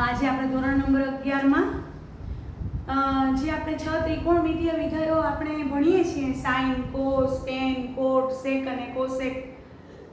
આજે આપણે ધોરણ નંબર 11 માં જે આપણે 6 ત્રિકોણમિતીય વિધેયો આપણે ભણીએ છીએ સાઇન, કોસ, ટેન, કોટ, સેક અને કોસેક.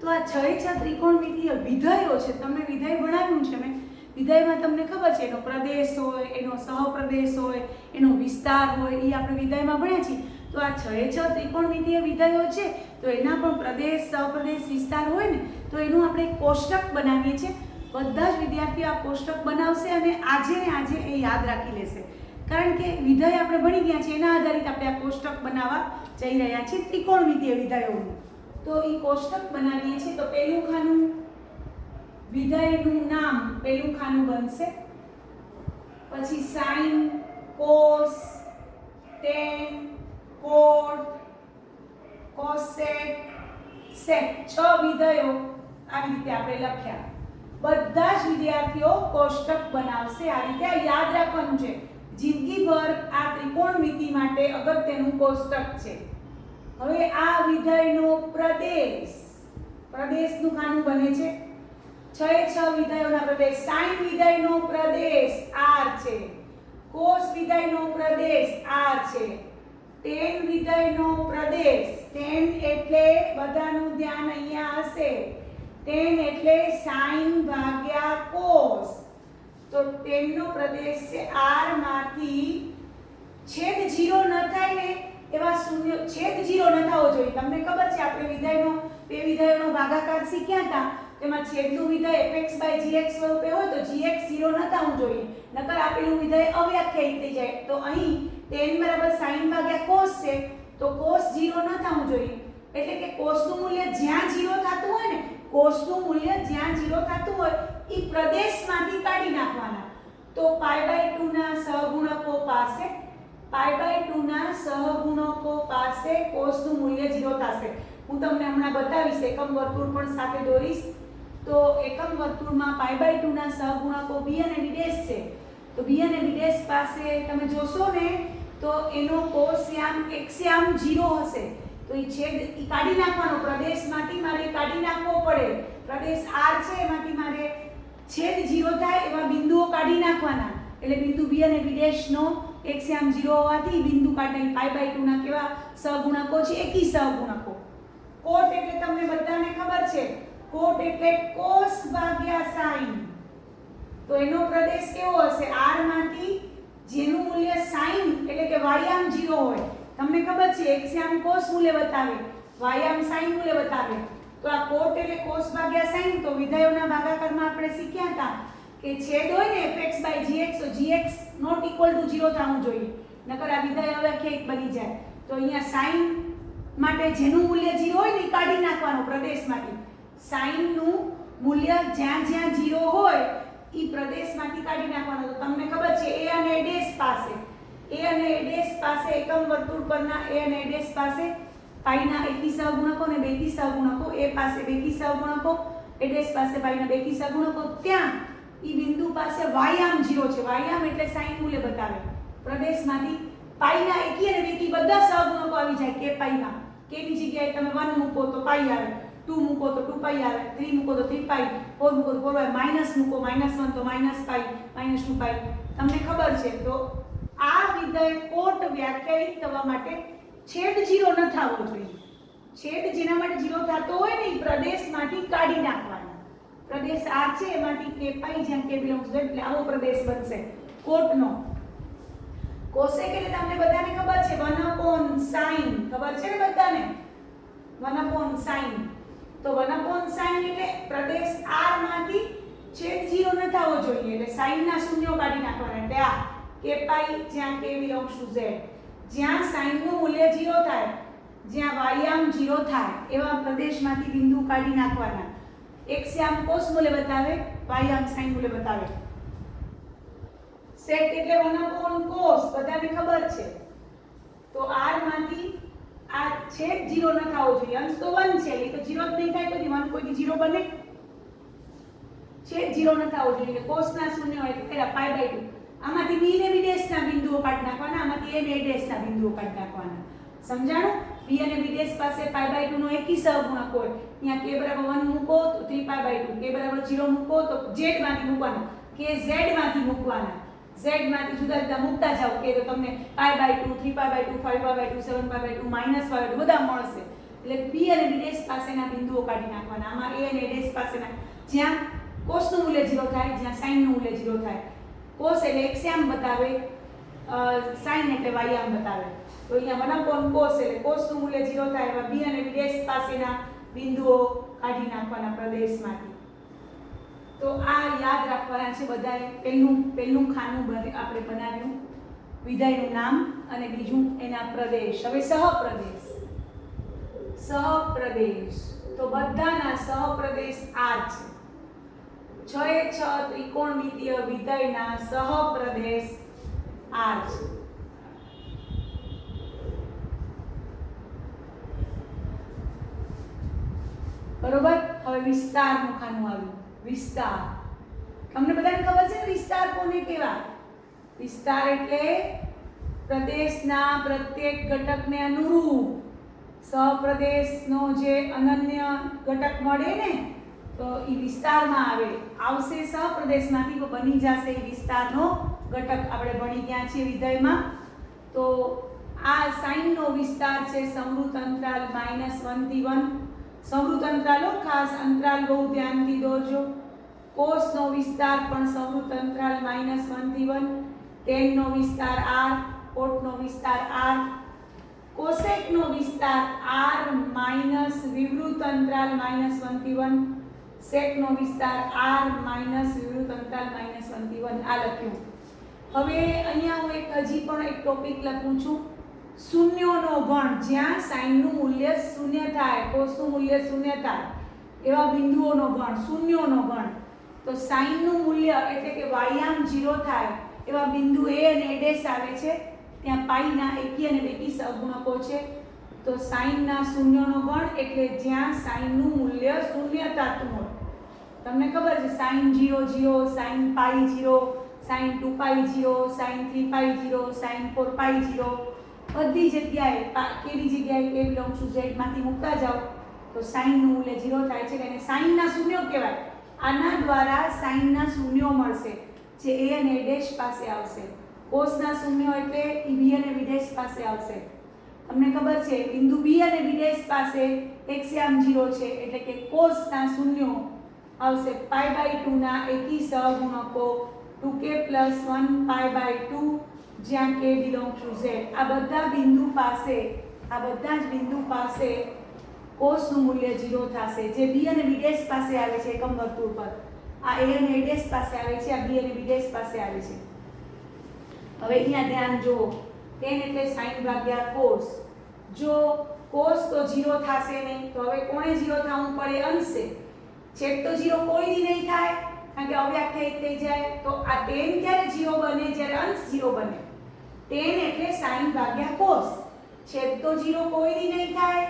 તો આ 6 ત્રિકોણમિતીય વિધેયો છે. તમને વિધેય ભણાવ્યું છે મેં. વિધેયમાં તમને ખબર છે એનો પ્રદેશ હોય, એનો સહપ્રદેશ હોય, એનો વિસ્તાર હોય, એ આપણે વિધેયમાં ભણ્યા છીએ. તો આ 6 ત્રિકોણમિતીય વિધેયો છે તો એના પણ પ્રદેશ, સહપ્રદેશ, વિસ્તાર હોય ને તો એનું આપણે એક કોષ્ટક બનાવીએ છીએ. બધા જ વિદ્યાર્થીઓ આ કોષ્ટક બનાવશે અને આજે ને આજે એ યાદ રાખી લેશે, કારણ કે વિધેય આપણે ભણી ગયા છીએ એના આધારિત આપણે આ કોષ્ટક બનાવવા જઈ રહ્યા છીએ ત્રિકોણમિતીય વિધેયોનું. તો એ કોષ્ટક બનાવીએ છીએ. તો પહેલું ખાનું વિધેયનું નામ પહેલું ખાનું બનશે, પછી સાઇન, કોસ, ટેન, કોટ, કોસેક, સેક 6 વિધેયો આવી રીતે આપણે લખ્યા. બધા જ વિદ્યાર્થીઓ કોષ્ટક બનાવશે. આ રીતે યાદ રાખવાનું છે. જિંદગીભર આ ત્રિકોણમિતિ માટે અગત્યનું કોષ્ટક છે. હવે આ વિધેયનો પ્રદેશનું ખાનું બને છે 6 વિધેયોના પ્રદેશ. સાઇન વિધેયનો પ્રદેશ R છે, કોસ વિધેયનો પ્રદેશ R છે, ટેન વિધેયનો પ્રદેશ, ટેન એટલે બધાનું ધ્યાન અહીંયા હશે, ટેન એટલે સાઇન ભાગ્યા કોસ. તો ટેન નો પ્રદેશ છે R માંથી છેદ 0 ન થાય ને એવા શૂન્ય, છેદ 0 ન થવો જોઈએ. તમને ખબર છે આપણે વિધેયનો બે વિધેયોનો ભાગાકાર શીખ્યા હતા, તેમાં છેદનું વિધેય fx/gx સ્વરૂપે હોય તો gx 0 ન થવું જોઈએ, નકર આપેલું વિધેય અવ્યાખ્યાયિત થઈ જાય. તો અહીં tan બરાબર sin ભાગ્યા cos છે તો cos 0 ન થવું જોઈએ. એટલે કે cos નું મૂલ્ય જ્યાં 0 થતું હોય ને, cos નું મૂલ્ય જ્યાં 0 થતું હોય એ પ્રદેશમાંથી કાઢી નાખવાના. તો π/2 ના સહગુણકો પાસે cos નું મૂલ્ય 0 થશે. હું તમને હમણાં બતાવીશ, એકમ વર્તુળ પણ સાથે દોરીશ. તો એકમ વર્તુળમાં π/2 ના સહગુણકો b અને b' છે. તો b અને b' પાસે તમે જોશો ને તો એનો કોસયામ xયામ 0 હશે. તો એ છેદ ઈ કાઢી નાખવાનો, પ્રદેશમાંથી મારે કાઢી નાખવો પડે. પ્રદેશ R છે એમાંથી મારે છેદ 0 થાય એવા બિંદુઓ કાઢી નાખવાના. એટલે બિંદુ b અને b' નો xયામ 0 હોવાથી બિંદુ કાઢી π/2 ના કેવા સહગુણકો છે, એકી સહગુણકો. કોટ એટલે તમને બધાને ખબર છે, કોટ એટલે cos ભાગ્યા sin. તો એનો પ્રદેશ કેવો હશે? R માંથી જેનું મૂલ્ય sin એટલે કે yયામ 0 હોય. તમને ખબર છે xયામ cos મૂલ્ય બતાવે, yયામ sin મૂલ્ય બતાવે. તો આ કોટ એટલે cos ભાગ્યા sin. તો વિધેયોના ભાગાકારમાં આપણે શીખ્યા હતા કે છેદ હોય ને fx/gx તો gx ≠ 0 થવું જોઈએ, નકર આ વિધેય અવ્યાખ્યાયિત બની જાય. તો અહીંયા sin માટે જેનું મૂલ્ય 0 હોય ને કાઢી નાખવાનું પ્રદેશમાંથી. sin નું મૂલ્ય જ્યાં જ્યાં 0 હોય ઈ પ્રદેશમાંથી કાઢી નાખવાનું. તો તમને ખબર છે a અને a' પાસે એકમ વર્તુળ પરના a અને a' પાસે પાઈના એકી સહગુણકો અને બેકી સહગુણકો, a પાસે બેકી સહગુણકો, a' પાસે પાઈના બેકી સહગુણકો. ત્યાં ઈ બિંદુ પાસે yયામ 0 છે. yયામ એટલે sin મૂલ્ય બતાવે. પ્રદેશમાંથી પાઈના એકી અને બેકી બધા સહગુણકો આવી જાય કે પાઈમાં. k ની જગ્યાએ તમે 1 મૂકો તો પાઈ આવે, 2 મૂકો તો 2 પાઈ આવે, 3 મૂકો તો 3 પાઈ, 4 મૂકો તો 4 પાઈ, માઈનસ મૂકો -1 તો -પાઈ, -2 પાઈ. તમને ખબર છે. તો આ વિધેય કોટ વ્યાખ્યાયિત થવા માટે છેદ 0 ન થવો જોઈએ. છેદ જેના માટે 0 થતો હોય ને એ પ્રદેશમાંથી કાઢી નાખવાના. પ્રદેશ R છે એમાંથી k પાઈ જ્યાં k બિલોંગ્સ ટુ એટલે આવો પ્રદેશ બનશે કોટનો. કોસેક એટલે તમને બધાને ખબર છે 1/sin. ખબર છે ને બધાને 1/sin. તો 1/sin એટલે પ્રદેશ R માંથી છેદ 0 ન થવો જોઈએ. એટલે sin ના શૂન્યો કાઢી નાખવાના. એટલે આ k પાઈ જ્યાં k બિલોંગ્સ ટુ z, જ્યાં sin નું મૂલ્ય 0 થાય, જ્યાં yયામ 0 થાય એવા પ્રદેશમાંથી બિંદુ કાઢી નાખવાના. xયામ cos મૂલ્ય બતાવે, yયામ sin મૂલ્ય બતાવે. sec એટલે 1/cos બધાને ખબર છે. તો r માંથી આ છેદ 0 ન થવો જોઈએ. અંશ તો 1 છે એટલે તો 0 જ નહીં થાય. કોઈ 1 કોઈ 0 બને? છેદ 0 ન થવો જોઈએ. cos ના શૂન્ય હોય એટલે પેલા π/2. આમાંથી b અને b' ના બિંદુઓ કાઢી નાખવાના, આમાંથી a અને a' ના બિંદુઓ કાઢી નાખવાના. સમજાણું? b અને b' પાસે π/2 નો એકી સહગુણક હોય. અહીંયા k = 1 મૂકો તો 3π/2, k = 0 મૂકો તો z માંથી મૂકવાના. કે z માંથી મૂકવાના, z માંથી જુદા જુદા મૂકતા જાવ કે તો તમને π/2 3π/2 5π/2 7π/2 -π/2 બધા મળશે. એટલે p અને b' પાસેના બિંદુઓ કાઢી નાખવાના. આમાં a અને a' પાસેના જ્યાં cos નું મૂલ્ય 0 થાય, જ્યાં sin નું મૂલ્ય 0 થાય. cos એટલે x આમ બતાવે, sin એટલે y આમ બતાવે. તો અહીંયા 1/cos એટલે cos નું મૂલ્ય 0 થાય એવા b અને b' પાસેના બિંદુઓ કાઢી નાખવાના પ્રદેશમાંથી. તો આ યાદ રાખવાના છે બધાએ. પહેલું ખાનું આપણે બનાવ્યું વિધેયનું નામ અને બીજું એના પ્રદેશ. હવે સહપ્રદેશ. તો બધાના સહપ્રદેશ આ છે. 6x6 ત્રિકોણમિતીય વિધેયના સહપ્રદેશ આ છે. બરોબર. હવે વિસ્તારનું ખાનું આવ્યું. વિસ્તાર તમને બધાને ખબર છે ને વિસ્તાર કોને કહેવાય? વિસ્તાર એટલે પ્રદેશના પ્રત્યેક ઘટકને અનુરૂપ સહપ્રદેશનો જે અનન્ય ઘટક મળે ને તો એ વિસ્તારમાં આવશે. સહપ્રદેશમાંથી તો બની જશે એ વિસ્તારનો ઘટક. આપણે ભણી ગયા છીએ વિધેયમાં. તો આ sin નો વિસ્તાર છે સમૃદ્ધ અંતરાલ -1 થી 1. સમૃદ્ધ અંતરાલો ખાસ અંતરાલ બહુ ધ્યાનથી દોરજો. cos નો વિસ્તાર પણ સમૃદ્ધ અંતરાલ -1 થી 1. tan નો વિસ્તાર r, cot નો વિસ્તાર r. cosec નો વિસ્તાર r માઈનસ વિવૃત અંતરાલ -1 થી 1. sec નો વિસ્તાર r માઈનસ વિવૃત અંતરાલ -1 થી 1. આ લખ્યું. હવે અહીંયા હું હજી પણ એક ટોપિક લખું છું. શૂન્યોનો ગણ. જ્યાં sin નું મૂલ્ય 0 થાય, cos નું મૂલ્ય 0 થાય એવા બિંદુઓનો ગણ, શૂન્યોનો ગણ. તો sin નું મૂલ્ય એટલે કે y આમ 0 થાય એવા બિંદુ a અને a' આવે છે. ત્યાં π ના એકી અને બેકી સહગુણકો છે. તો sin ના શૂન્યોનો ગણ એટલે જ્યાં sin નું મૂલ્ય 0 થતું હોય. તમને ખબર છે sin 0 0, sin π 0, sin 2π 0, sin 3π 0, sin 4π 0. બધી જગ્યાએ કેવી જગ્યાએ કે બિલોંગ ટુ z માંથી મૂકતા જાઓ તો sin નું મૂલ્ય 0 થાય છે. એને sin ના શૂન્યો કહેવાય. આના દ્વારા sin ના શૂન્યો મળશે જે a અને a' પાસે આવશે. cos ના શૂન્યો એટલે b અને b' પાસે આવશે. તમને ખબર છે બિંદુ b અને b' પાસે x આમ 0 છે એટલે કે cos ના શૂન્યો આવશે π/2 ના એકી સહગુણકો 2k + 1π/2 જ્યાં k બિલોંગ ટુ z. આ બધા જ બિંદુ પાસે cos નું મૂલ્ય 0 થશે જે b અને b' પાસે આવે છે એકમ વર્તુળ પર. આ a અને a' પાસે આવે છે, આ b અને b' પાસે આવે છે. હવે અહીંયા ધ્યાન જો tan એટલે sin ભાગ્યા cos. જો cos તો 0 થશે નહીં તો હવે કોણે 0 થવું પડે? અંશે. છેદ તો 0 કોઈ દી નહીં થાય કારણ કે અવ્યાખ્યાયિત થઈ જાય. તો આ tan ક્યારે 0 બને? જ્યારે અંશ 0 બને. tan એટલે sin ભાગ્યા cos. છેદ તો 0 કોઈ દી નહીં થાય.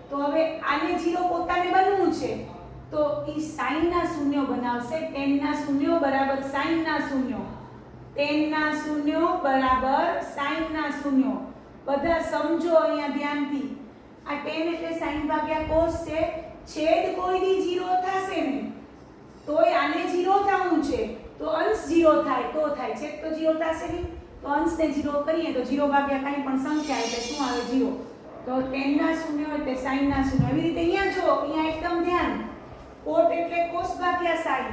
તો હવે આને 0 પોતાને બનવું છે તો ઈ sin ના શૂન્યો બનાવશે. tan ના શૂન્યો બરાબર sin ના શૂન્યો. tan ના શૂન્યો બરાબર sin ના શૂન્યો. બધા સમજો અહીંયા ધ્યાનથી. આ tan એટલે sin ભાગ્યા cos છે. છેદ કોઈ દી 0 થશે નહીં તોય આને 0 થવું છે તો અંશ 0 થાય તો થાય. છેદ તો 0 થશે નહીં તો અંશને 0 કરીએ તો 0 ભાગ્યા કંઈ પણ સંખ્યા એટલે શું આવે? 0. તો tan ના શૂન્યો એટલે sin ના શૂન્યો. એવી રીતે અહીંયા જો અહીંયા એકદમ ધ્યાન. cot એટલે cos ભાગ્યા sin.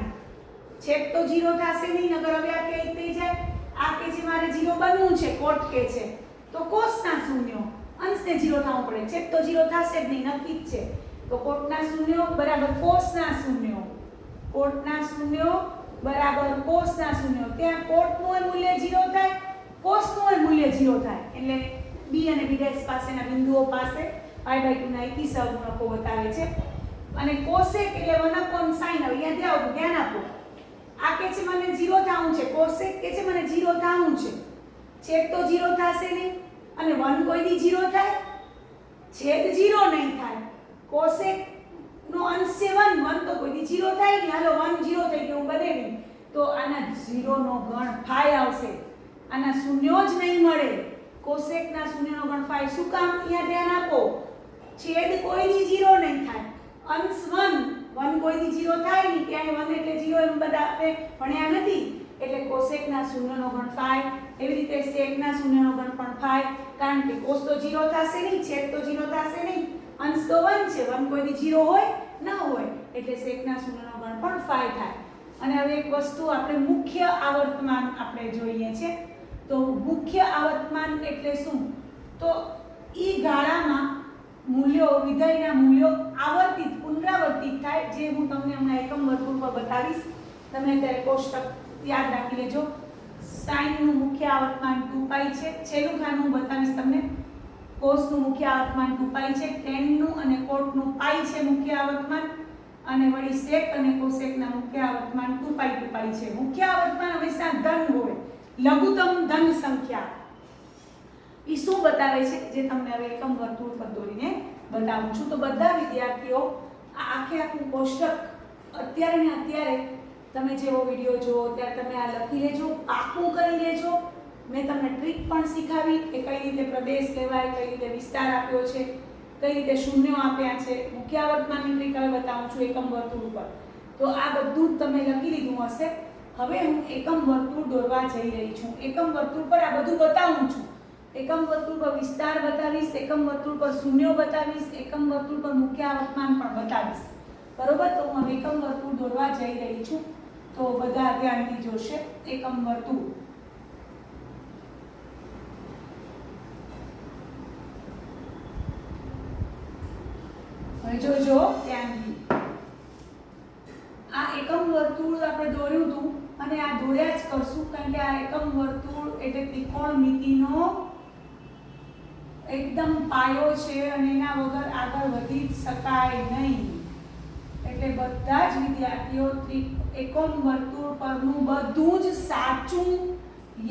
છેદ તો 0 થશે નહીં નગર અવ્યાખ્યાયિત થઈ જાય. આ કે છે મારે 0 બનવું છે, cot કે છે તો cos ના શૂન્યો. અંશને 0 થવું પડે. છેદ તો 0 થશે જ નહીં, નક્કી જ છે. તો cot ના શૂન્યો બરાબર cos ના શૂન્યો. cot ના શૂન્યો બરાબર cos ના શૂન્યો. ત્યાં cot નું મૂલ્ય 0 થાય, cos નું મૂલ્ય 0 થાય. એટલે b અને b' પાસેના બિંદુઓ પાસે π/2 ના એકી સહગુણકો બતાવે છે. અને cosec એટલે 1/sin. હવે અહીંયા ધ્યાન આપો. આ કે છે મને 0 થવું છે, cosec કે છે મને 0 થવું છે. છેદ તો 0 થશે નહીં અને 1 કોઈ દી 0 થાય? છેદ 0 નહીં થાય. cosec નો અંશ છે 1, 1 તો કોઈ દી 0 થાય નહીં. હાલો 1 0 થઈ ગયું બને નહીં તો આના 0 નો ગણ phi આવશે. આના શૂન્યો જ નહીં મળે. cosec ના શૂન્યનો ગણ phi. શું કામ? અહીંયા ધ્યાન આપો. છેદ કોઈ દી 0 નહીં થાય. અંશ 1 કોઈ દી 0 થાય નહીં. ત્યાં 1 એટલે 0 એમ બધા આપણે ભણ્યા નથી. શૂન્યનો ઘન 5, એવી રીતે સેકના શૂન્યનો ઘન પણ 5, કારણ કે કોસ તો 0 થશે નહીં, છેદ તો 0 થશે નહીં, અંશ તો 1 છે, 1 કોઈ દી 0 હોય ન હોય, એટલે સેકના શૂન્યનો ઘન પણ 5 થાય. અને હવે એક વસ્તુ આપણે મુખ્ય આવર્તમાન આપણે જોઈએ છે. તો મુખ્ય આવર્તમાન એટલે શું? તો ઈ ગાળામાં મૂલ્યો, વિધેયના મૂલ્યો આવર્તિત, પુનરાવર્તિત થાય, જે હું તમને હમણાં એકમ વર્તુળ પર બતાવીશ. તમે અત્યારે કોષ્ટક યાદ રાખી લેજો. sin નું મુખ્ય આવર્તમાન 2π છે, છેલ્લું ખાનું હું બતાવીશ તમને. cos નું મુખ્ય આવર્તમાન 2π છે, tan નું અને cot નું π છે મુખ્ય આવર્તમાન, અને વળી sec અને cosec ના મુખ્ય આવર્તમાન 2π છે. મુખ્ય આવર્તમાન હંમેશા ધન હોય, લઘુત્તમ ધન સંખ્યા. ઈ શું બતાવે છે જે તમને હવે એકમ વર્તુળ પર દોરીને બતાવું છું. તો બધા વિદ્યાર્થીઓ આ આખું કોષ્ટક અત્યારે ને અત્યારે તમે જેવો વિડિયો જુઓ ત્યારે તમે આ લખી લેજો, પાકું કરી લેજો. મેં તમને ટ્રીક પણ શીખાવી કે કઈ રીતે પ્રદેશ લેવાય, કઈ રીતે વિસ્તાર આપ્યો છે, કઈ રીતે શૂન્યો આપ્યા છે. મુખ્ય આવર્તમાનની ટ્રીક હવે બતાવું છું એકમ વર્તુળ ઉપર. તો આ બધું તમે લખી લીધું હશે. હવે હું એકમ વર્તુળ દોરવા જઈ રહી છું. એકમ વર્તુળ પર આ બધું બતાવું છું. એકમ વર્તુળ પર વિસ્તાર બતાવીશ, એકમ વર્તુળ પર શૂન્યો બતાવીશ, એકમ વર્તુળ પર મુખ્ય આવર્તમાન પણ બતાવીશ. બરોબર? તો હું એકમ વર્તુળ દોરવા જઈ રહી છું. તો બધા ધ્યાનથી જોશે. એકમ વર્તુળ હવે જોજો ધ્યાનથી. આ એકમ વર્તુળ આપણે દોર્યું હતું અને આ દોર્યા જ કરશું, કારણ કે આ એકમ વર્તુળ એટલે ત્રિકોણમિતિનો એકદમ પાયો છે અને એના વગર આગળ વધી શકાય નહીં. એટલે બધા જ વિદ્યાર્થીઓ એકમ વર્તુળ પરનું બધું જ સાચું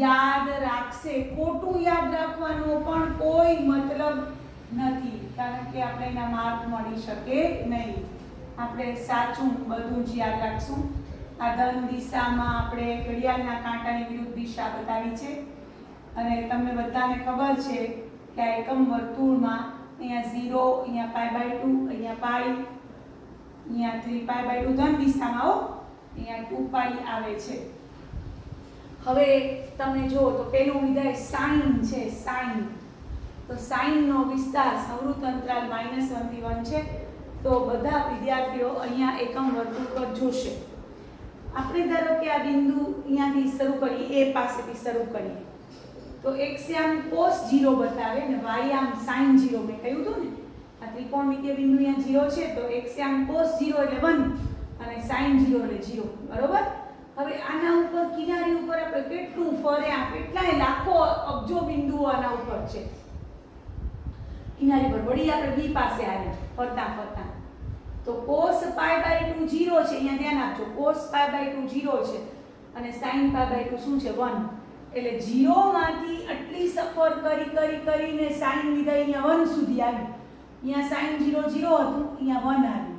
યાદ રાખશે. ખોટું યાદ રાખવાનો પણ કોઈ મતલબ નથી, કારણ કે આપણે એના માર્ક મળી શકે નહીં. આપણે સાચું બધું જ યાદ રાખશું. આ ધન દિશામાં આપણે ઘડિયાળના કાંટાની વિરુદ્ધ દિશા બતાવી છે, અને તમને બધાને ખબર છે કે આ એકમ વર્તુળમાં અહીંયા 0, અહીંયા π/2, અહીંયા π, અહીંયા 3π/2 ધન દિશામાં હો, અહીંયા 2π આવે છે. હવે તમે જુઓ તો પેલું વિધેય sin છે, sin. તો sin નો વિસ્તાર સંવૃત અંતરાલ -1 થી 1 છે. તો બધા વિદ્યાર્થીઓ અહીંયા એકમ વર્તુળ પર જોશે. આપણે ધારો કે આ બિંદુ અહીંયાથી શરૂ કરીએ, a પાસેથી શરૂ કરીએ, તો x આમ cos 0 બતાવે ને y આમ sin 0. મેં કહ્યું હતું ને આ ત્રિકોણમિતિય બિંદુ અહીંયા 0 છે, તો x આમ cos 0 એટલે 1 અને sin 0 એટલે 0. બરોબર? હવે આના ઉપર કિનારી ઉપર આપણે કેટલું ફર્યા, કેટલાય લાખો અબજો બિંદુઓ આના ઉપર છે કિનારી પર. વળી આપણે b પાસે આવ્યા ફરતા ફરતા, તો cos π/2 0 છે. અહીંયા ધ્યાન આપજો, cos π/2 0 છે અને sin π/2 શું છે? 1. એટલે 0 માંથી આટલી સફર કરીને sin વિધેય અહીંયા 1 સુધી આવ્યું. અહીંયા sin 0 0 હતું, અહીંયા 1 આવ્યું.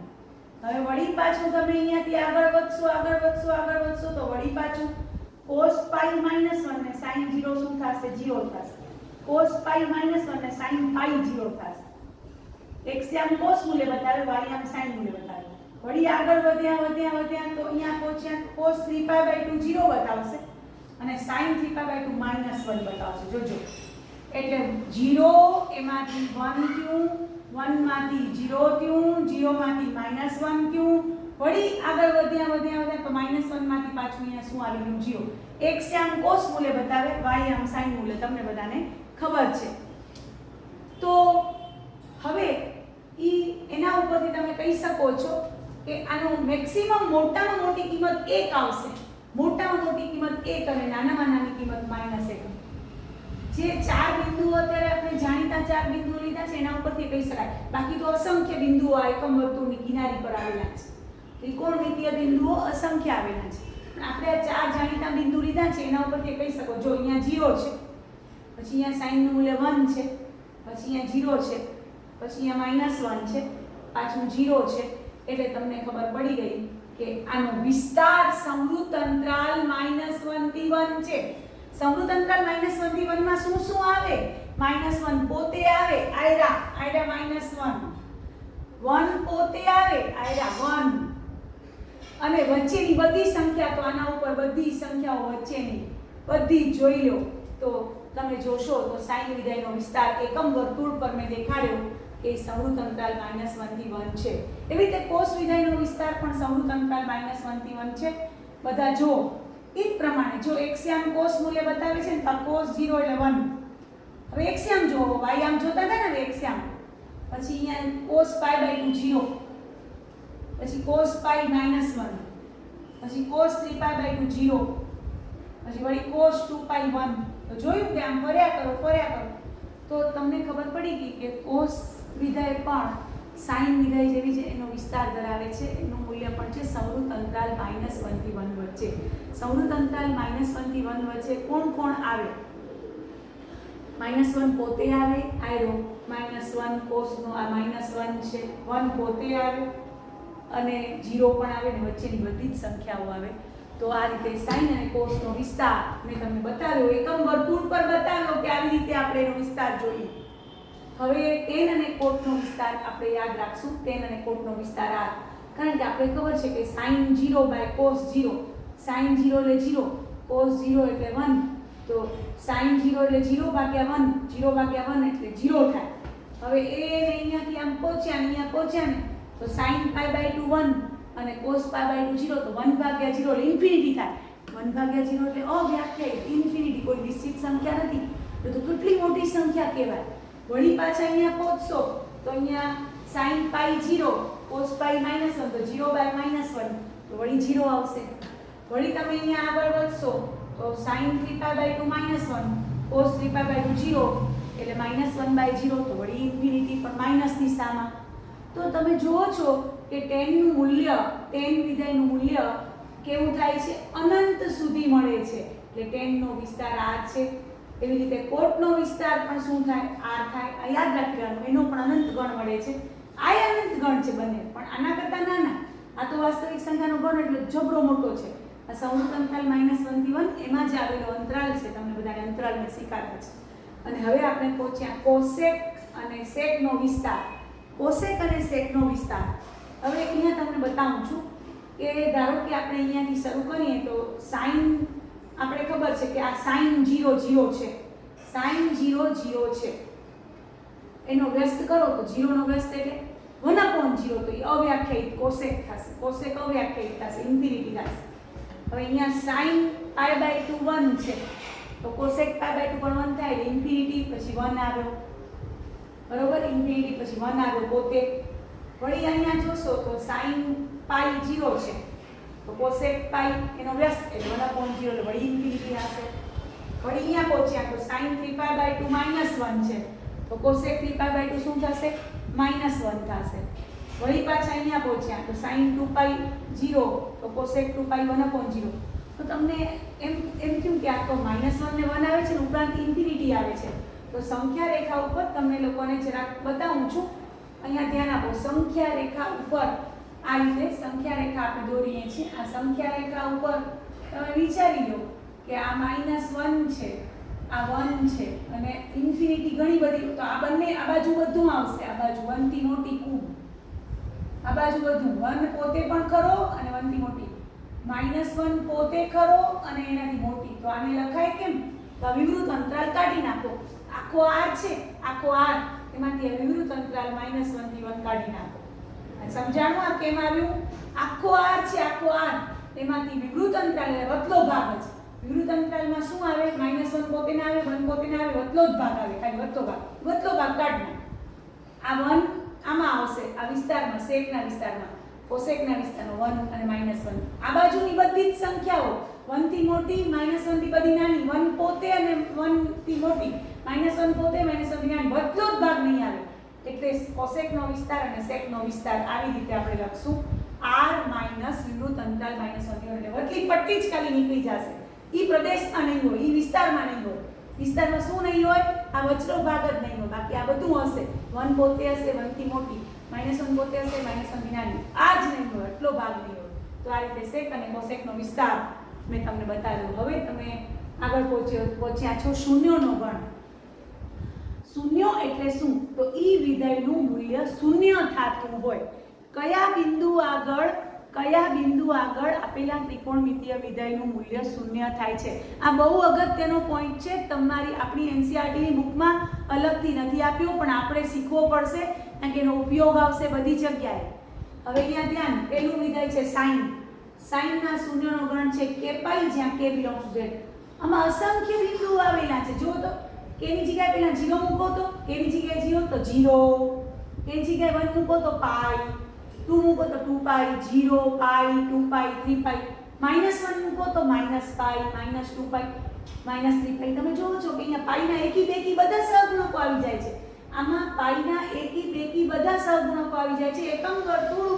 હવે વળી પાછું તમે અહીંયાથી આગળ વધશો તો વળી પાછું cos π - 1 ને sin 0 શું થશે? 0 થશે. cos π - 1 ને sin π 0 થશે. x આમ cos મૂલ્ય બતાવે, y આમ sin મૂલ્ય બતાવે. વળી આગળ વધ્યા તો અહીંયા પહોંચ્યા cos 3π/2 0 બતાવશે અને sin 3π/2 -1 બતાવશે. જોજો, એટલે 0 એમાંથી 1 થયું, 1 માંથી 0 થયું, 0 માંથી -1 થયું. વળી આગળ વધ્યા તો -1 માંથી પાછું અહીંયા શું આવી ગયું? 0. x આમ cos મૂલ્ય બતાવે, y આમ sin મૂલ્ય. તમને બધાને ખબર છે. તો હવે એના ઉપરથી તમે કહી શકો છો કે આનો મેક્સિમમ મોટામાં મોટી કિંમત 1 આવશે. મોટામાં મોટી કિંમત 1 અને નાનામાં નાની કિંમત -1. જે 4 બિંદુઓ અત્યારે આપણે જાણીતા 4 બિંદુઓ લીધા છે એના ઉપરથી કહી શકાય. બાકી તો અસંખ્ય બિંદુઓ આ એકમ વર્તુળની કિનારી પર આવેલા છે. ત્રિકોણમિતિય બિંદુઓ અસંખ્ય આવેલા છે. આપણે આ 4 જાણીતા બિંદુ લીધા છે એના ઉપરથી કહી શકો. જો અહીંયા 0 છે, પછી અહીંયા sin નું મૂલ્ય 1 છે, પછી અહીંયા 0 છે, પછી અહીંયા -1 છે, પાછું 0 છે. એટલે તમને ખબર પડી ગઈ કે આનો વિસ્તાર સંવૃત અંતરાલ -1 થી 1 છે. સંવૃત અંતરાલ -1 થી 1 માં શું આવે? -1 પોતે આવે, આયરા -1. 1 પોતે આવે, આયરા 1. અને વચ્ચેની બધી સંખ્યા, તો આના ઉપર બધી સંખ્યાઓ વચ્ચેની બધી જોઈ લો તો તમે જોશો તો સાઈન વિધેયનો વિસ્તાર એકમ વર્તુળ પર મેં દેખાડ્યો કે સમૃદ્ધ અંતરાલ -1 થી 1 છે. એવી રીતે કોસ વિધેયનો વિસ્તાર પણ સમૃદ્ધ અંતરાલ -1 થી 1 છે. બધા જો એ જ પ્રમાણે જો એક્સ્યામ કોસ મૂલ્ય બતાવે છે ને તો કોસ 0 એટલે 1. હવે એક્સ્યામ જો y આમ જોતા હતા ને એક્સ્યામ પછી અહીંયા cos π/2 0 પછી cos π -1 પછી cos 3π/2 0 પછી વળી cos 2π 1. તો જોયું કે આમ ફર્યા કરો તો તમને ખબર પડી ગઈ કે cos વિધેય પણ sin વિધેય જેવી છે એનો વિસ્તાર ધરાવે છે. એનું મૂલ્ય પણ છે સમૃદ્ધ અંતરાલ -1 થી 1 વચ્ચે. સમૃદ્ધ અંતરાલ -1 થી 1 વચ્ચે કોણ આવે? -1 પોતે આવે, આયરો -1 cos નો આ -1 છે, 1 પોતે આવે અને 0 પણ આવે ને વચ્ચેની બધી જ સંખ્યાઓ આવે. તો આ રીતે sin અને cos નો વિસ્તાર મેં તમને બતાવ્યો, એકમ વર્તુળ પર બતાવ્યો કે આવી રીતે આપણે એનો વિસ્તાર જોઈએ. હવે tan અને cot નો વિસ્તાર આપણે યાદ રાખશું. tan અને cot નો વિસ્તાર આ, કારણ કે આપણે ખબર છે કે sin 0/cos 0, sin 0 એટલે 0, cos 0 એટલે 1. તો sin 0 એટલે 0/1, 0/1 એટલે 0 થાય. હવે એ અહીંયાથી આમ પહોંચ્યા ને અહીંયા પહોંચ્યા ને તો sin π/2 1 અને cos π/2 0, તો 1/0 એટલે ઇન્ફિનિટી થાય. 1/0 એટલે અવ્યાખ્યાયિત, ઇન્ફિનિટી, કોઈ નિશ્ચિત સંખ્યા નથી. તો કેટલી મોટી સંખ્યા કહેવાય. વળી પાછા અહીંયા પહોંચશો તો અહીંયા sin π 0, cos π -1, તો 0/-1 તો વળી 0 આવશે. વળી તમે અહીંયા આગળ વધશો તો sin 3π/2 -1, cos 3π/2 0 એટલે -1/0 તો વળી ઇન્ફિનિટી પણ માઈનસ દિશામાં. તો તમે જુઓ છો કે tan નું મૂલ્ય, tan વિધેયનું મૂલ્ય કેવું થાય છે? અનંત સુધી મળે છે. એટલે tan નો વિસ્તાર r છે. એવી રીતે cot નો વિસ્તાર પણ શું થાય? r થાય. આ યાદ રાખવાનું, એનો પણ અનંત ગણ મળે છે. આ અનંત ગણ છે બંને, પણ આના કરતા નાના. આ તો વાસ્તવિક સંખ્યાનો ગણ એટલે જબરો મોટો છે. આ સમૃદ્ધ અંતરાલ -1 થી 1 એમાં જ આવેલો અંતરાલ છે. તમને બધાને અંતરાલ મેં શીખવાડ્યા છે. અને હવે આપણે પહોંચ્યા cosec અને sec નો વિસ્તાર. cosec અને sec નો વિસ્તાર હવે અહીંયા તમને બતાવું છું કે ધારો કે આપણે અહીંયાથી શરૂ કરીએ તો sin, આપણે ખબર છે કે આ sin 0 0 છે, sin 0 0 છે. એનો વ્યસ્ત કરો તો 0 નો વ્યસ્ત એટલે 1/0, તો એ અવ્યાખ્યાયિત cosec થશે. cosec અવ્યાખ્યાયિત થશે, ઇન્ફિનિટી થશે. હવે અહીંયા sin π/2 1 છે તો cosec π/2 પણ 1 થાય એટલે ઇન્ફિનિટી, પછી 1 આવ્યો, બરોબર, ઇન્ફિનિટી પછી 1 આવ્યો પોતે. વળી અહીંયા જોશો તો sin π 0 છે તો cosec π એનો વ્યસ્ત એટલે 1/0 એટલે વળી ઇન્ફિનિટી આવશે. વળી અહીંયા પહોંચ્યા તો sin 3π/2 -1 છે તો cosec 3π/2 શું થશે? -1 થશે. વળી પાછા અહીંયા પહોંચ્યા તો sin 2π 0 તો cosec 2π 1/0. તો તમને એમ થયું કે આ તો -1 ને 1 આવે છે ને ઉપરાંત ઇન્ફિનિટી આવે છે. તો સંખ્યા રેખા ઉપર તમને લોકોને જરાક બતાવું છું. અહીંયા ધ્યાન આપો, સંખ્યા રેખા ઉપર આ રીતે સંખ્યા રેખા આપણે દોરીએ છીએ. આ સંખ્યા રેખા ઉપર તમે વિચારી લો કે આ -1 છે, આ 1 છે અને ઇન્ફિનિટી ઘણી બધી. તો આ બંને, આ બાજુ બધું આવશે, આ બાજુ 1 થી મોટી ખૂબ, આ બાજુ બધું 1 પોતે પણ ખરો અને 1 થી મોટી, -1 પોતે ખરો અને એનાથી મોટી. તો આને લખાય કેમ? તો આ વિવૃત અંતરાલ કાઢી નાખો. આખો r છે, આખો r, એમાંથી વિવૃત અંતરાલ -1 થી 1 કાઢી નાખો. સમજાણું આ કેમ આવ્યું? આખો r છે, આખો r, એમાંથી વિવૃત અંતરાલ એટલે વતલો ભાગ જ. વિવૃત અંતરાલમાં શું આવે? -1 પોતે ના આવે, 1 પોતે ના આવે, વતલો જ ભાગ આવે, ખાલી વતલો ભાગ કાઢી નાખો. આ 1 આમાં આવશે, આ વિસ્તારમાં, sec ના વિસ્તારમાં, cosec ના વિસ્તારમાં 1 અને -1. આ બાજુની બધી જ સંખ્યાઓ 1 થી મોટી, -1 થી બધી નાની, 1 પોતે અને 1 થી મોટી, -1 પોતે, -1 થી નાની, વતલો જ ભાગ નહીં આવે. એટલે cosec નો વિસ્તાર અને sec નો વિસ્તાર આવી રીતે આપણે લખશું. r - વિવૃત અંતરાલ -1 એટલે વતલી પટ્ટી જ ખાલી નીકળી જશે. ઈ પ્રદેશમાં નહીં હોય, ઈ વિસ્તારમાં નહીં હોય. વિસ્તારમાં શું નહીં હોય? આ વચલો ભાગ જ નહીં હોય. બાકી આ બધું હશે. 1 પોતે હશે 1 થી મોટી, -1 પોતે હશે -1 થી નાની. આ જ નહીં હોય, એટલો ભાગ નહીં હોય. તો આ રીતે sec અને cosec નો વિસ્તાર મેં તમને બતાવ્યો. હવે તમે આગળ પહોંચ્યા છો શૂન્યનો ગણ. શૂન્ય એટલે શું? તો ઈ વિધેયનું મૂલ્ય શૂન્ય થાતું હોય. કયા બિંદુ આગળ કયા બિંદુ આગળ આપેલા ત્રિકોણમિતીય વિધેયનું મૂલ્ય શૂન્ય થાય છે? આ બહુ અગત્યનો પોઈન્ટ છે. તમારી આપણી એનસીઈઆરટીની બુકમાં અલગથી નથી આપ્યો, પણ આપણે શીખવો પડશે કારણ કે એનો ઉપયોગ આવશે બધી જગ્યાએ. હવે અહીંયા ધ્યાન, પહેલું વિધેય છે સાઈન. સાઈનના શૂન્યનો ગણ છે k પાઈ, જ્યાં k બિલોંગ્સ ટુ z. આમાં અસંખ્ય બિંદુઓ આવેલા છે. જો તો k ની જગ્યાએ પહેલા 0 મૂકો તો k ની જગ્યાએ 0 તો 0, k ની જગ્યાએ 1 મૂકો તો પાઈ, 2 મૂકો તો 2 પાઈ, 0 પાઈ, 2 પાઈ, 3 પાઈ, -1 મૂકો તો -પાઈ, -2 પાઈ, -3 પાઈ. તમે જોવો છો કે અહીંયા પાઈના એકી બેકી બધા સહગુણકો આવી જાય છે. આમાં પાઈના એકી બેકી બધા સહગુણકો આવી જાય છે. એકમ વર્તુળ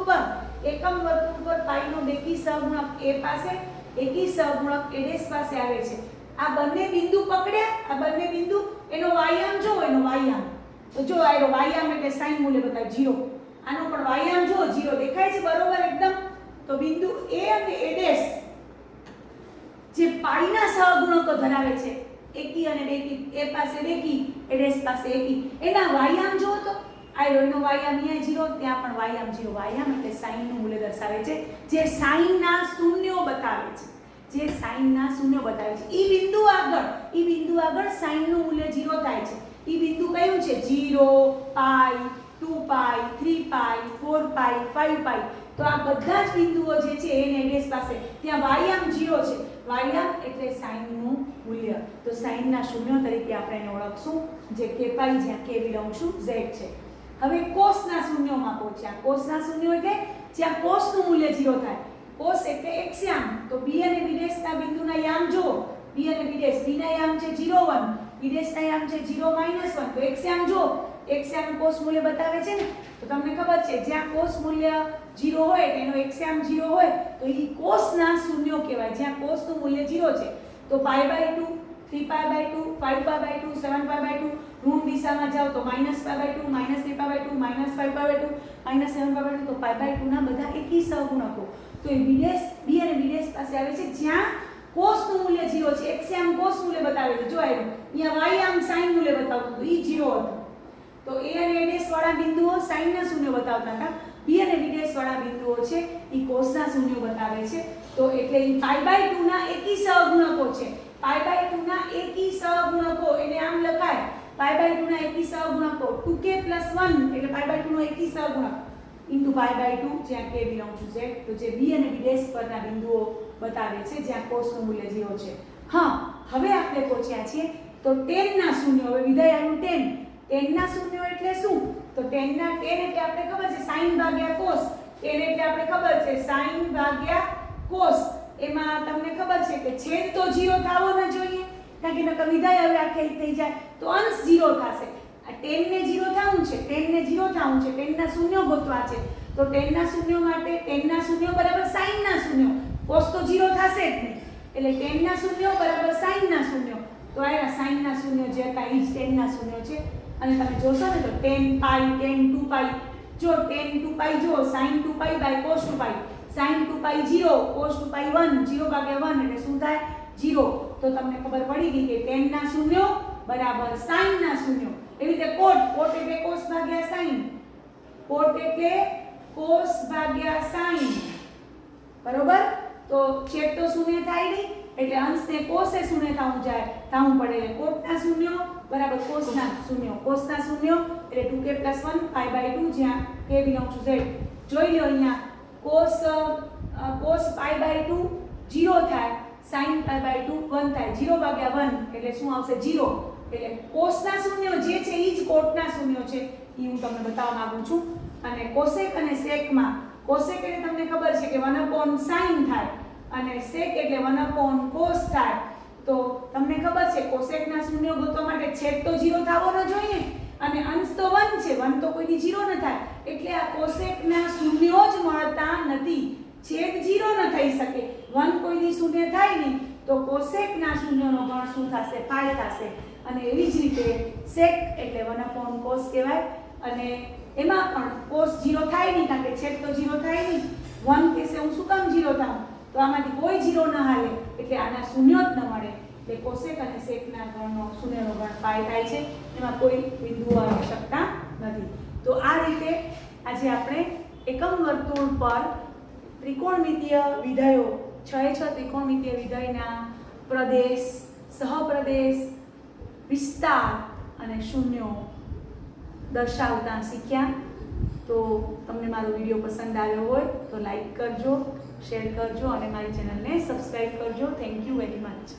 ઉપર પાઈનો બેકી સહગુણક a પાસે, એકી સહગુણક a' પાસે આવે છે. આ બંને બિંદુ પકડ્યા, આ બંને બિંદુ એનો વાયામ જો, એનો વાયામ તો જો આનો વાયામ એટલે સાઈન મૂલ્ય બતાવે 0. આનો પણ વાયામ જો 0 દેખાય છે બરોબર એકદમ. તો બિંદુ a અને a' જે પાઈના સહગુણકો ધરાવે છે, એકી અને બેકી, a પાસે બેકી, a' પાસે એકી, એના વાયામ જો તો એનો વાયામ અહીંયા 0, ત્યાં પણ વાયામ 0. વાયામ એટલે સાઈનનું મૂલ્ય દર્શાવે છે, જે સાઈનના શૂન્યો બતાવે છે, જે સાઈનના શૂન્યો બતાવે છે. ઈ બિંદુ આગળ સાઈનનું મૂલ્ય 0 થાય છે. ઈ બિંદુ કયું છે? 0 પાઈ, 2 પાઈ, 3 પાઈ, 4 પાઈ, 5 પાઈ. તો આ બધા જ બિંદુઓ જે છે એને a' પાસે, ત્યાં વાયામ 0 છે. વાયામ એટલે સાઈનનું મૂલ્ય. તો સાઈનના શૂન્યો તરીકે આપણે એને ઓળખશું, જે k પાઈ, જ્યાં k બિલોંગ્સ ટુ z છે. હવે કોસના શૂન્યોમાં પહોંચ્યા. કોસના શૂન્યો એટલે જ્યાં કોસનું મૂલ્ય 0 થાય. કોસ એટલે x યામ. તો b અને b' ના બિંદુના યામ જો, b અને b' ના યામ છે 0 1, b' ના યામ છે 0 -1. તો x યામ જો, x યામ કોસ મૂલ્ય બતાવે છે ને. તો તમને ખબર છે જ્યાં કોસ મૂલ્ય 0 હોય તેનો x યામ 0 હોય તો ઈ કોસના શૂન્યો કહેવાય, જ્યાં કોસનું મૂલ્ય 0 છે. તો π/2, 3π/2, 5π/2, 7π/2, ઋણ દિશામાં જાઓ તો -π/2, -3π/2, -5π/2, -7π/2. તો π/2 ના બધા એકી સહગુણકો. તો એ b અને b' પાસે આવે છે જ્યાં કોસનું મૂલ્ય 0 છે. x યામ કોસ મૂલ્ય બતાવે છે, જો આવ્યું. અહીંયા y યામ સાઈન મૂલ્ય બતાવતું હતું, ઈ 0 હતું. તો a અને a' વાળા બિંદુઓ સાઈનના શૂન્યો બતાવતા હતા. b અને b' વાળા બિંદુઓ છે ઈ કોસના શૂન્યો બતાવે છે. તો એટલે ઈ π/2 ના એકી સહગુણકો છે. π/2 ના એકી સહગુણકો, એને આમ લખાય π/2 ના એકી સહગુણકો. 2k + 1 એટલે π/2 નો એકી સહગુણક ઇન્ટુ π/2, જ્યાં k બિલોંગ્સ ટુ z. તો જે b અને b' પરના બિંદુઓ બતાવે છે જ્યાં કોસનું મૂલ્ય 0 છે. હા, હવે આપણે પહોંચ્યા છીએ તો tan ના શૂન્યો. હવે વિધેય આવ્યું tan. tan ના શૂન્યો એટલે શું? તો tan એટલે આપણે ખબર છે sin ભાગ્યા cos. tan એટલે આપણે ખબર છે sin ભાગ્યા cos. એમાં તમને ખબર છે કે છેદ તો 0 થવો ન જોઈએ, કારણ કે નકર વિધેય હવે આખે થઈ જાય તો અંશ 0 થશે. આ tan ને 0 થવું છે, tan ના શૂન્યો ગોતવા છે. તો tan ના શૂન્યો માટે tan ના શૂન્યો બરાબર sin ના શૂન્યો. cos તો 0 થશે જ નહીં, એટલે tan ના શૂન્યો બરાબર sin ના શૂન્યો. તો આ sin ના શૂન્યો જે હતા ઈ જ tan ના શૂન્યો છે. અને તમે જોશો ને તો tan પાઈ, tan 2 પાઈ, જો tan 2 પાઈ જો sin 2 પાઈ / cos 2 પાઈ, sin 2 પાઈ 0, cos 2 પાઈ 1, 0/1 એટલે શું થાય? 0. તો તમને ખબર પડી ગઈ કે tan ના શૂન્યો બરાબર sin ના શૂન્યો. એવી રીતે cot એટલે cos ભાગ્યા sin, cot એટલે cos ભાગ્યા sin, બરોબર. તો છેદ તો શૂન્ય થાય નહીં, એટલે અંશને કોસે શૂન્ય થવું પડે. એટલે કોટના શૂન્યો બરાબર કોસના શૂન્યો. કોસના શૂન્યો એટલે 2k + 1 π/2, જ્યાં k બિલોંગ્સ ટુ z. જોઈ લો અહીંયા cos π/2 0 થાય, sin π/2 1 થાય. 0/1 એટલે શું આવશે? 0. એટલે કોસના શૂન્યો જે છે ઈ જ કોટના શૂન્યો છે, ઈ હું તમને બતાવવા માંગુ છું. અને કોસેક અને સેકમાં, કોસેક એટલે તમને ખબર છે કે 1/sin થાય અને sec એટલે 1/cos થાય. તો તમને ખબર છે કોસેકના શૂન્યો ગોતવા માટે છેદ તો 0 થવો ન જોઈએ અને અંશ તો 1 છે. 1 તો કોઈથી 0 ન થાય, એટલે આ કોસેકના શૂન્યો જ મળતા નથી. છેદ 0 ન થઈ શકે, 1 કોઈથી શૂન્ય થાય નહીં, તો કોસેકના શૂન્યનો ગણ શું થશે? પાઈ થશે. અને એવી જ રીતે sec એટલે 1/cos કહેવાય. અને એમાં પણ cos 0 થાય નહીં, કારણ કે છેદ તો 0 થાય નહીં. 1 કહેશે હું શું કામ 0 થાઉં? તો આમાંથી કોઈ 0 ન હાલે, એટલે આના શૂન્યો જ ન મળે. એટલે કોસેક અને સેકના ગણનો શૂન્યનો ગણ પાઈ થાય છે. એમાં કોઈ બિંદુઓ આવી શકતા નથી. તો આ રીતે આજે આપણે એકમ વર્તુળ પર ત્રિકોણમિતીય વિધેયો 6 ત્રિકોણમિતીય વિધેયના પ્રદેશ, સહપ્રદેશ, વિસ્તાર અને શૂન્યો દર્શાવતા શીખ્યા. તો તમને મારો વિડીયો પસંદ આવ્યો હોય તો લાઈક કરજો, શેર કરજો અને મારી ચેનલને સબસ્ક્રાઈબ કરજો. Thank you very much.